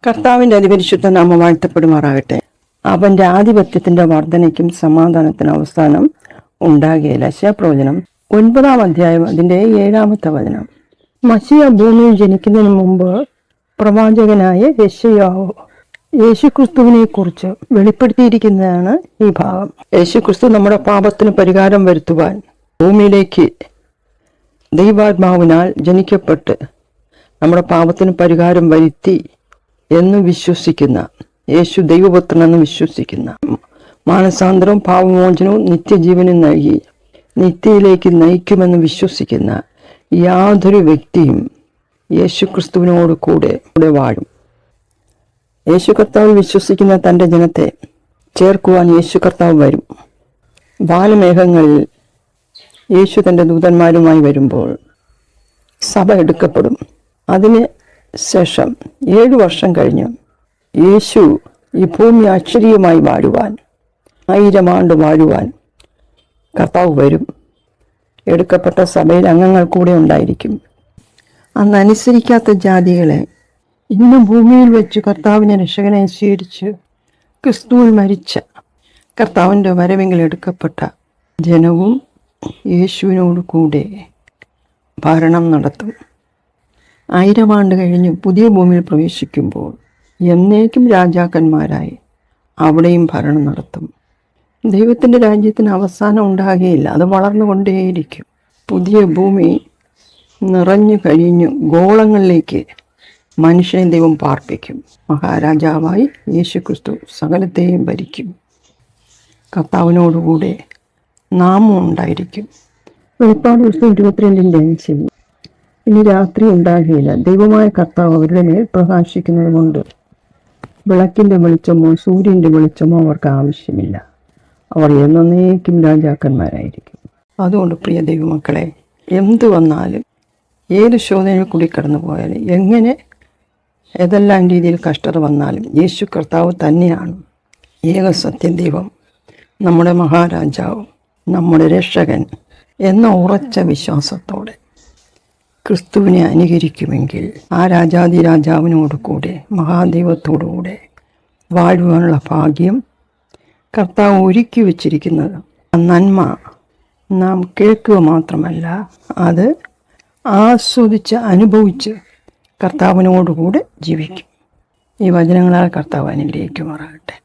കർത്താവിൻ്റെ അതിപരിശുദ്ധ നാമം വാഴ്ത്തപ്പെടുമാറാകട്ടെ. അവന്റെ ആധിപത്യത്തിന്റെ വർധനയ്ക്കും സമാധാനത്തിനും അവസാനം ഉണ്ടാകുകയില്ല. യശയ്യാപ്രവചനം 9-ാം അധ്യായം അതിന്റെ 7-ാമത്തെ വചനം. മശിയ ഭൂമിയിൽ ജനിക്കുന്നതിന് മുമ്പ് പ്രവാചകനായ യെശയ്യാവ് യേശുക്രിസ്തുവിനെ കുറിച്ച് വെളിപ്പെടുത്തിയിരിക്കുന്നതാണ് ഈ ഭാഗം. യേശുക്രിസ്തു നമ്മുടെ പാപത്തിന് പരിഹാരം വരുത്തുവാൻ ഭൂമിയിലേക്ക് ദൈവാത്മാവിനാൽ ജനിക്കപ്പെട്ട് നമ്മുടെ പാപത്തിന് പരിഹാരം വരുത്തി എന്ന് വിശ്വസിക്കുന്ന, യേശു ദൈവപുത്രനെന്ന് വിശ്വസിക്കുന്ന, മാനസാന്തരവും പാപമോചനവും നിത്യജീവനും നൽകി നിത്യയിലേക്ക് നയിക്കുമെന്ന് വിശ്വസിക്കുന്ന യാതൊരു വ്യക്തിയും യേശുക്രിസ്തുവിനോട് കൂടെ വാഴും. യേശു കർത്താവിൽ വിശ്വസിക്കുന്ന തൻ്റെ ജനത്തെ ചേർക്കുവാൻ യേശു കർത്താവ് വരും. വാനമേഘങ്ങളിൽ യേശു തൻ്റെ ദൂതന്മാരുമായി വരുമ്പോൾ സഭ എടുക്കപ്പെടും. അതിന് ശേഷം 7 വർഷം കഴിഞ്ഞ് യേശു ഈ ഭൂമി അക്ഷരീയമായി വാഴുവാൻ, 1000 ആണ്ട് വാഴുവാൻ കർത്താവ് വരും. എടുക്കപ്പെട്ട സഭയിൽ അംഗങ്ങൾ കൂടെ ഉണ്ടായിരിക്കും. അന്ന് അനുസരിക്കാത്ത ജാതികളെ ഇന്ന് ഭൂമിയിൽ വെച്ച് കർത്താവിനെ രക്ഷകനെ സ്വീകരിച്ച് ക്രിസ്തുവിൽ മരിച്ച കർത്താവിൻ്റെ വരവെങ്കിൽ എടുക്കപ്പെട്ട ജനവും യേശുവിനോട് കൂടെ ഭരണം നടത്തും. 1000 ആണ്ട് കഴിഞ്ഞ് പുതിയ ഭൂമിയിൽ പ്രവേശിക്കുമ്പോൾ എന്നേക്കും രാജാക്കന്മാരായി അവിടെയും ഭരണം നടത്തും. ദൈവത്തിൻ്റെ രാജ്യത്തിന് അവസാനം ഉണ്ടാകുകയില്ല. അത് വളർന്നുകൊണ്ടേയിരിക്കും. പുതിയ ഭൂമി നിറഞ്ഞു കഴിഞ്ഞു ഗോളങ്ങളിലേക്ക് മനുഷ്യനെ ദൈവം പാർപ്പിക്കും. മഹാരാജാവായി യേശുക്രിസ്തു സകലത്തെയും ഭരിക്കും. കർത്താവിനോടുകൂടെ നാമം ഉണ്ടായിരിക്കും. വെളിപ്പാട് 22:5 ഇനി രാത്രി ഉണ്ടാകുകയില്ല. ദൈവമായ കർത്താവ് അവരുടെ മേൽ പ്രകാശിക്കുന്നത് കൊണ്ട് വിളക്കിൻ്റെ വെളിച്ചമോ സൂര്യൻ്റെ വെളിച്ചമോ അവർക്ക് ആവശ്യമില്ല. അവർ എന്നേക്കും രാജാക്കന്മാരായിരിക്കും. അതുകൊണ്ട് പ്രിയ ദൈവമക്കളെ, എന്തു വന്നാലും, ഏത് ശോധനയിൽ കൂടി കടന്നു പോയാലും, എങ്ങനെ ഏതെല്ലാം രീതിയിൽ കഷ്ടത വന്നാലും യേശു കർത്താവ് തന്നെയാണ് ഏകസത്യ ദൈവം, നമ്മുടെ മഹാരാജാവ്, നമ്മുടെ രക്ഷകൻ എന്ന ഉറച്ച വിശ്വാസത്തോടെ ക്രിസ്തുവിനെ അനുകരിക്കുമെങ്കിൽ ആ രാജാതിരാജാവിനോട് കൂടെ, മഹാദൈവത്തോടു കൂടെ വാഴുവാനുള്ള ഭാഗ്യം കർത്താവ് ഒരുക്കി വച്ചിരിക്കുന്നത്. നന്മ നാം കേൾക്കുക മാത്രമല്ല, അത് ആസ്വദിച്ച് അനുഭവിച്ച് കർത്താവിനോടുകൂടെ ജീവിക്കും. ഈ വചനങ്ങളാൽ കർത്താവ് അനുഗ്രഹിക്കുമാറാകട്ടെ.